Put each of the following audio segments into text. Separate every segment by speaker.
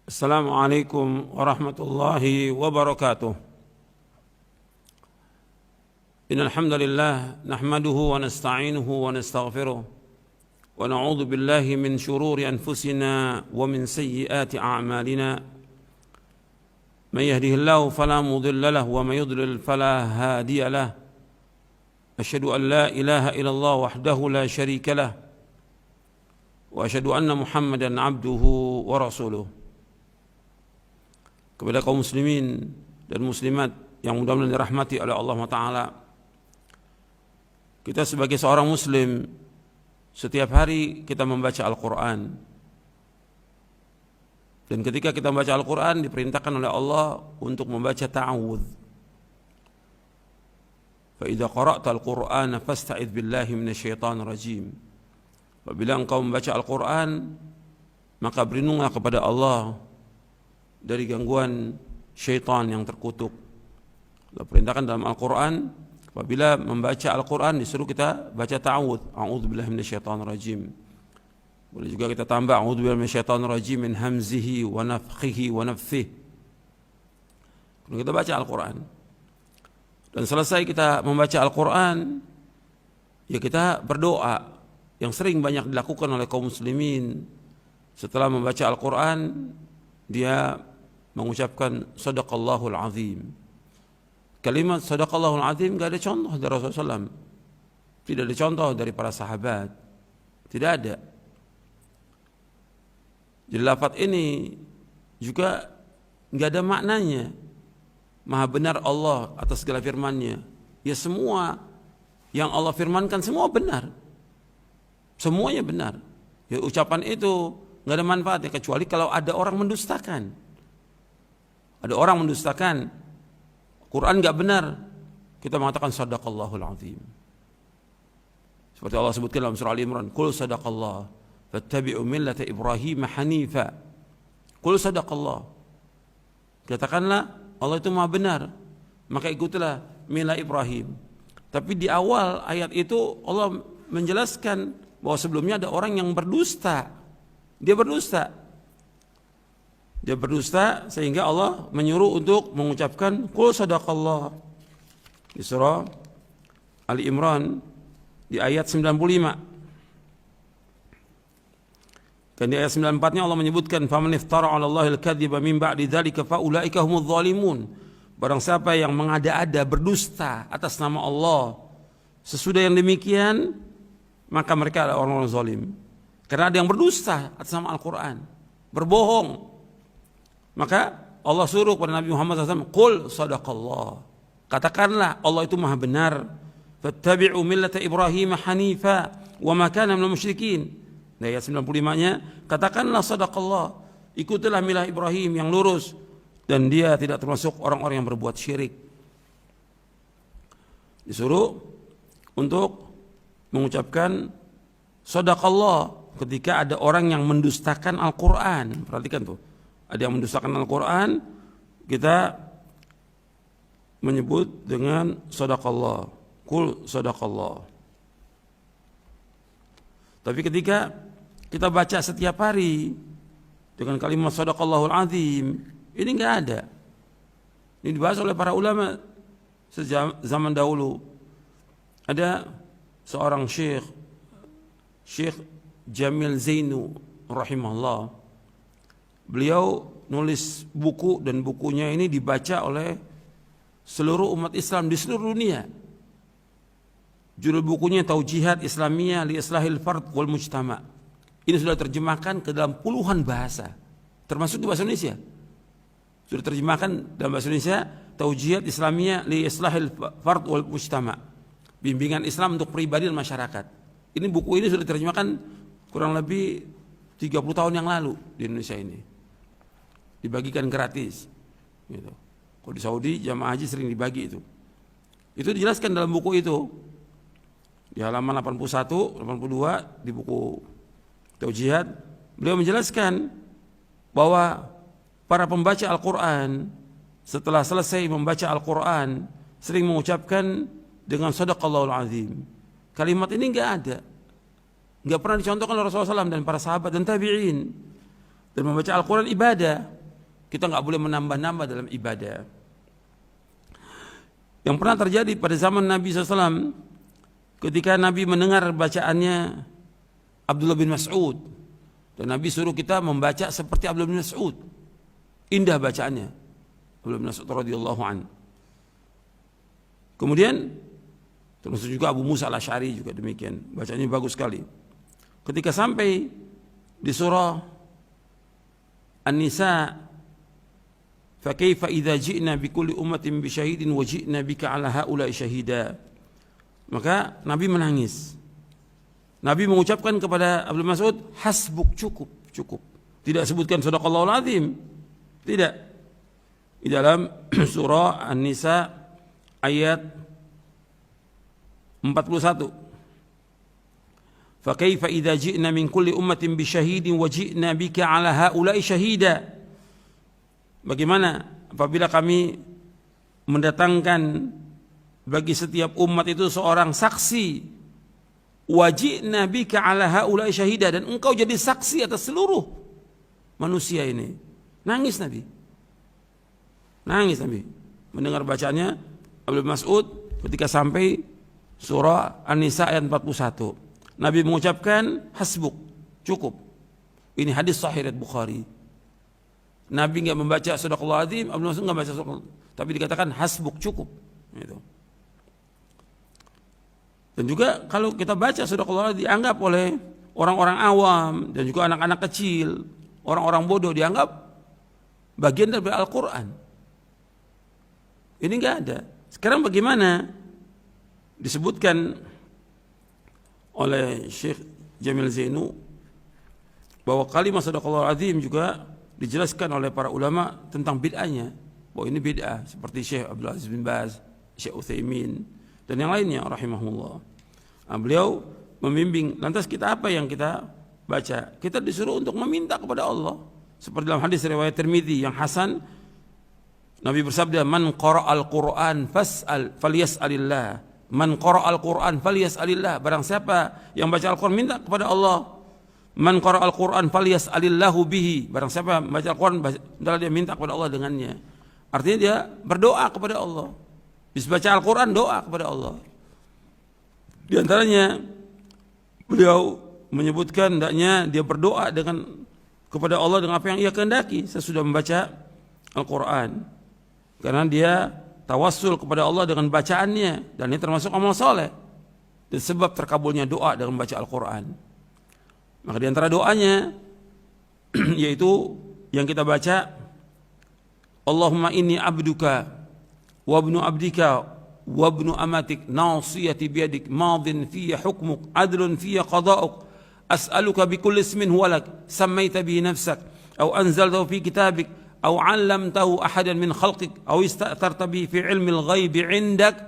Speaker 1: Assalamualaikum warahmatullahi wabarakatuh. Innal hamdalillah nahmaduhu wa nasta'inuhu wa nastaghfiruh wa na'udzu billahi min shururi anfusina wa min sayyiati a'malina. Man yahdihillahu fala mudilla lahu wa man yudlil fala hadiya lahu. Asyhadu an la ilaha illallah wahdahu la syarika lahu wa asyhadu anna Muhammadan 'abduhu wa rasuluh. Kepada kaum muslimin dan muslimat yang mudah-mudahan dirahmati oleh Allah Ta'ala, kita sebagai seorang muslim setiap hari kita membaca Al-Quran, dan ketika kita membaca Al-Quran diperintahkan oleh Allah untuk membaca ta'awudz. Fa idza qara'ta al-Qur'ana fasta'idz billahi minasyaitonir rajim. Apabila engkau membaca Al-Quran, maka berlindunglah kepada Allah dari gangguan syaitan yang terkutuk. Allah perintahkan dalam Al-Quran, apabila membaca Al-Quran disuruh kita baca ta'awudz, a'udzubillahi minasyaitonir rajim. Boleh juga kita tambah a'udzubillahi minasyaitonir rajim min hamzihi wa nafthihi wa nafthihi. Kalau kita baca Al-Quran dan selesai kita membaca Al-Quran, ya kita berdoa yang sering banyak dilakukan oleh kaum muslimin. Setelah membaca Al-Quran, dia mengucapkan sadaqallahul azim. Kalimat sadaqallahul azim tidak ada contoh dari Rasulullah SAW, tidak ada contoh dari para sahabat, tidak ada. Jadi lafaz ini juga tidak ada maknanya. Maha benar Allah atas segala firman-Nya. Ya, semua yang Allah firmankan semua benar, semuanya benar. Ya, ucapan itu nggak ada manfaatnya kecuali kalau ada orang mendustakan. Ada orang mendustakan Quran nggak benar, kita mengatakan sadaqallahul azim. Seperti Allah sebutkan dalam surah Al-Imran, qul sadaqallah fattabi'u millata Ibrahim hanifa. Qul sadaqallah, katakanlah Allah itu maha benar, maka ikutilah milah Ibrahim. Tapi di awal ayat itu Allah menjelaskan bahwa sebelumnya ada orang yang berdusta. Dia berdusta sehingga Allah menyuruh untuk mengucapkan qul sadaqallah di surah Ali Imran di ayat 95. Dan di ayat 94-nya Allah menyebutkan faman iftara 'ala Allahi al-kadziba min ba'di dzalika fa ulaika humudz zalimun. Barang siapa yang mengada-ada berdusta atas nama Allah sesudah yang demikian, maka mereka adalah orang-orang zalim. Karena ada yang berdusta atas nama Al-Quran, berbohong. Maka Allah suruh kepada Nabi Muhammad SAW, qul sadaqallah, katakanlah Allah itu maha benar. Fattabi'u millata Ibrahim hanifa wa ma kana minal musyrikin. Di ayat 95-nya, katakanlah sadaqallah, ikutilah milah Ibrahim yang lurus dan dia tidak termasuk orang-orang yang berbuat syirik. Disuruh untuk mengucapkan sadaqallah ketika ada orang yang mendustakan Al-Quran. Perhatikan tuh, ada yang mendustakan Al-Quran, kita menyebut dengan sadaqallah, qul sadaqallah. Tapi ketika kita baca setiap hari dengan kalimat sadaqallahul azim, ini enggak ada. Ini dibahas oleh para ulama sejak zaman dahulu. Ada seorang Syekh Jamil Zainu rahimahullah. Beliau nulis buku dan bukunya ini dibaca oleh seluruh umat Islam di seluruh dunia. Judul bukunya Taujihat Islamiyah li Islahil Fard wal Mujtama. Ini sudah terjemahkan ke dalam puluhan bahasa, termasuk di bahasa Indonesia. Sudah terjemahkan dalam bahasa Indonesia, Taujihat Islamiyah li Islahil Fard wal Mujtama. Bimbingan Islam untuk pribadi dan masyarakat. Ini buku ini sudah diterjemahkan kurang lebih 30 tahun yang lalu di Indonesia ini. Dibagikan gratis. Gitu. Kalau di Saudi jamaah haji sering dibagi itu. Itu dijelaskan dalam buku itu. Di halaman 81, 82 di buku Taujihat, beliau menjelaskan bahwa para pembaca Al-Quran setelah selesai membaca Al-Quran sering mengucapkan dengan sadaqallahul azim. Kalimat ini enggak ada, enggak pernah dicontohkan oleh Rasulullah SAW dan para sahabat dan tabi'in. Dan membaca Al-Quran ibadah. Kita nggak boleh menambah-nambah dalam ibadah. Yang pernah terjadi pada zaman Nabi SAW, ketika Nabi mendengar bacaannya Abdullah bin Mas'ud, dan Nabi suruh kita membaca seperti Abdullah bin Mas'ud. Indah bacaannya Abdullah bin Mas'ud radhiyallahu an. Kemudian termasuk juga Abu Musa al-Asy'ari juga demikian, bacanya bagus sekali. Ketika sampai di surah An-Nisa, fa kaifa idza ji'na bi kulli ummatin bi syahidin wa ji'na bika 'ala haula'i syahida. Maka Nabi menangis. Nabi mengucapkan kepada Abdul Mas'ud, hasbuk, cukup, cukup. Tidak sebutkan sadaqallahul azim. Tidak. Di dalam surah An-Nisa ayat 41. Fa kaifa idza ji'na min kulli ummatin bi syahidin wa ji'na bika 'ala haula'i syahida. Bagaimana apabila kami mendatangkan bagi setiap umat itu seorang saksi, wajibna bika ala haula'i syahida, dan engkau jadi saksi atas seluruh manusia ini. Nangis Nabi. Nangis Nabi mendengar bacaannya Abdul Mas'ud ketika sampai surah An-Nisa ayat 41. Nabi mengucapkan hasbuk, cukup. Ini hadis sahih riwayat Bukhari. Nabi enggak membaca sadaqallahu azim, Abdul Mas'ud enggak baca sadaqallahu, tapi dikatakan hasbuk, cukup. Itu. Dan juga kalau kita baca sadaqallahu azim dianggap oleh orang-orang awam dan juga anak-anak kecil, orang-orang bodoh, dianggap bagian dari Al-Quran. Ini enggak ada. Sekarang bagaimana? Disebutkan oleh Syekh Jamil Zainu bahwa kalimat sadaqallahu azim juga dijelaskan oleh para ulama tentang bid'ahnya, bahwa ini bid'ah, seperti Syekh Abdul Aziz bin Baz, Syekh Utsaimin dan yang lainnya rahimahullah. Nah, beliau membimbing. Lantas kita apa yang kita baca? Kita disuruh untuk meminta kepada Allah. Seperti dalam hadis riwayat Tirmidzi yang hasan, Nabi bersabda, "Man qara'al Qur'an fas'al falyas'alillah. Man qara'al Qur'an falyas'alillah." Barang siapa yang baca Al-Qur'an minta kepada Allah. Man qara'al Qur'an falyas'alillahu bihi. Barang siapa yang baca Al-Qur'an dia minta kepada Allah dengannya. Artinya dia berdoa kepada Allah. Bisa baca Al-Quran, doa kepada Allah. Di antaranya beliau menyebutkan hendaknya dia berdoa kepada Allah dengan apa yang ia kehendaki sesudah membaca Al-Quran. Karena dia tawassul kepada Allah dengan bacaannya, dan ini termasuk amal saleh. Dan sebab terkabulnya doa dengan membaca Al-Quran. Maka di antara doanya yaitu yang kita baca, Allahumma inni abduka wabnu abdika wabnu amatik nasiyati biyadik madin fiyya hukmuk adlun fiyya qada'uk as'aluka bikulli ismin huwa lak sammaita bihi nafsak aw anzaltahu fi kitabik aw 'allamtahu ahadan min khalqik aw ista'tharta bihi fi 'ilmi al-ghaib 'indak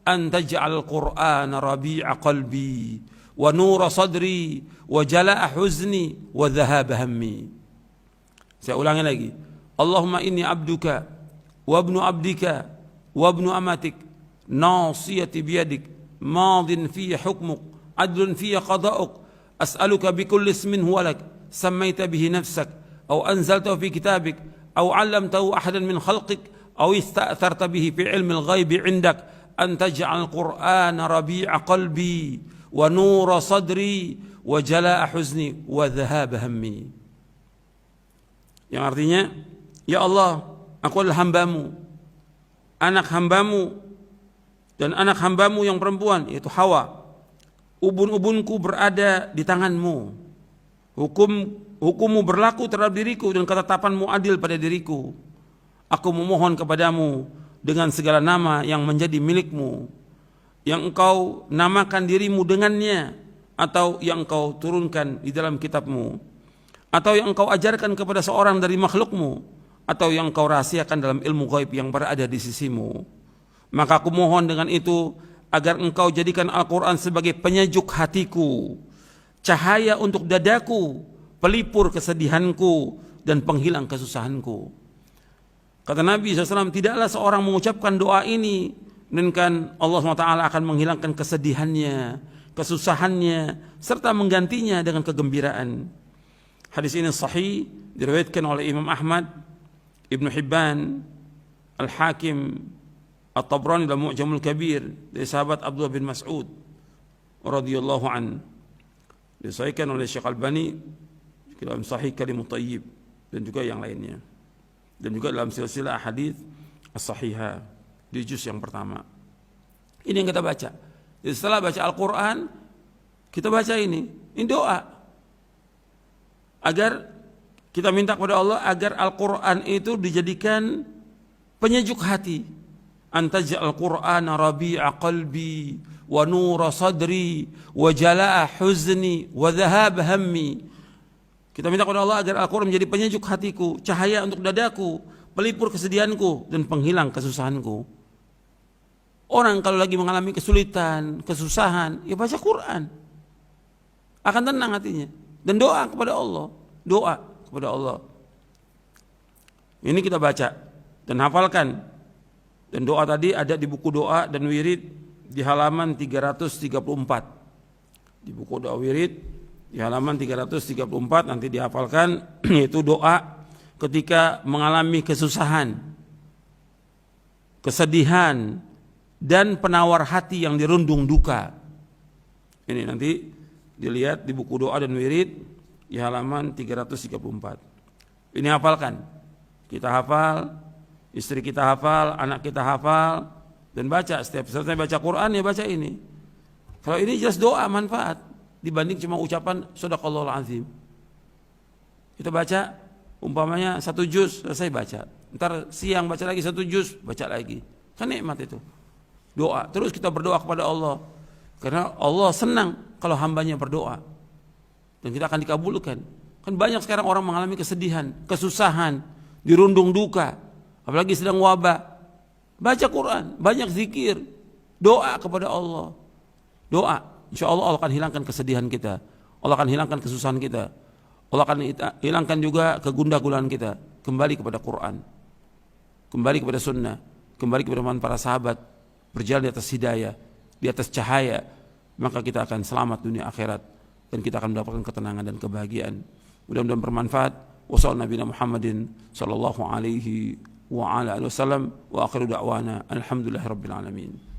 Speaker 1: an taj'al al-qur'ana rabi'a qalbi wa nura sadri wa jala'a huzni wa dhahaba hammi. Saya ulangi lagi. Allahumma inni abduka wabnu abdika wabnu amatik nasiyati biyadik madin fiyya hukmuk adlun fiyya qada'uk as'aluka bikulli ismin huwa lak sammaita bihi nafsak aw anzaltahu fi kitabik aw 'allamtahu ahadan min khalqik aw ista'tharta bihi fi 'ilmi al-ghaib 'indak an taj'al al-qur'ana rabi'a qalbi wa nura sadri wa jala'a huzni wa dhahaba hammi. Yang artinya, ya Allah, aku adalah hambamu, anak hambamu, dan anak hambamu yang perempuan, yaitu Hawa. Ubun-ubunku berada di tanganmu. Hukummu berlaku terhadap diriku, dan ketetapanmu adil pada diriku. Aku memohon kepadamu dengan segala nama yang menjadi milikmu, yang engkau namakan dirimu dengannya, atau yang engkau turunkan di dalam kitabmu, atau yang engkau ajarkan kepada seorang dari makhlukmu, atau yang engkau rahasiakan dalam ilmu ghaib yang berada di sisimu. Maka aku mohon dengan itu agar engkau jadikan Al-Quran sebagai penyejuk hatiku, cahaya untuk dadaku, pelipur kesedihanku, dan penghilang kesusahanku. Kata Nabi SAW, tidaklah seorang mengucapkan doa ini melainkan Allah SWT akan menghilangkan kesedihannya, kesusahannya, serta menggantinya dengan kegembiraan. Hadis ini sahih, diriwayatkan oleh Imam Ahmad, Ibnu Hibban, Al-Hakim, At-Tabrani dalam Mu'jamul Kabir dari sahabat Abdullah bin Mas'ud radhiyallahu an. Disahihkan oleh Syekh Albani dalam Sahih Kalimut Thayyib dan juga yang lainnya. Dan juga dalam silsilah hadis as-sahihah di juz yang pertama. Ini yang kita baca. Jadi setelah baca Al-Quran, kita baca ini doa. Agar kita minta kepada Allah agar Al-Quran itu dijadikan penyejuk hati. Antaj'al Qur'ana rabi'a qalbi wa nura sadri wa jala'a huzni wa dhahab hammi. Kita minta kepada Allah agar Al-Quran menjadi penyejuk hatiku, cahaya untuk dadaku, pelipur kesedihanku dan penghilang kesusahanku. Orang kalau lagi mengalami kesulitan, kesusahan, ya baca Quran. Akan tenang hatinya dan doa kepada Allah. Doa kepada Allah. Ini kita baca dan hafalkan. Dan doa tadi ada di buku doa dan wirid di halaman 334. Di buku doa wirid di halaman 334 nanti dihafalkan, yaitu doa ketika mengalami kesusahan, kesedihan, dan penawar hati yang dirundung duka. Ini nanti dilihat di buku doa dan wirid di halaman 334. Ini hafalkan. Kita hafal, istri kita hafal, anak kita hafal, dan baca. Setiap selesai baca Quran ya baca ini. Kalau ini jelas doa manfaat dibanding cuma ucapan Shadaqallahul Azim. Kita baca umpamanya 1 juz selesai baca, ntar siang baca lagi 1 juz, baca lagi, kan nikmat itu doa. Terus kita berdoa kepada Allah, karena Allah senang kalau hambanya berdoa dan kita akan dikabulkan. Kan banyak sekarang orang mengalami kesedihan, kesusahan, dirundung duka, apalagi sedang wabah. Baca Quran, banyak zikir, doa kepada Allah. Doa, insya Allah akan hilangkan kesedihan kita, Allah akan hilangkan kesusahan kita, Allah akan hilangkan juga kegundah-gulaan kita. Kembali kepada Quran, kembali kepada sunnah, kembali kepada para sahabat, berjalan di atas hidayah, di atas cahaya, maka kita akan selamat dunia akhirat dan kita akan mendapatkan ketenangan dan kebahagiaan. Mudah-mudahan bermanfaat. Wassalamualaikum Muhammadin sallallahu alaihi wa ala alihi wasallam wa akhiru da'wana alhamdulillahirabbil alamin.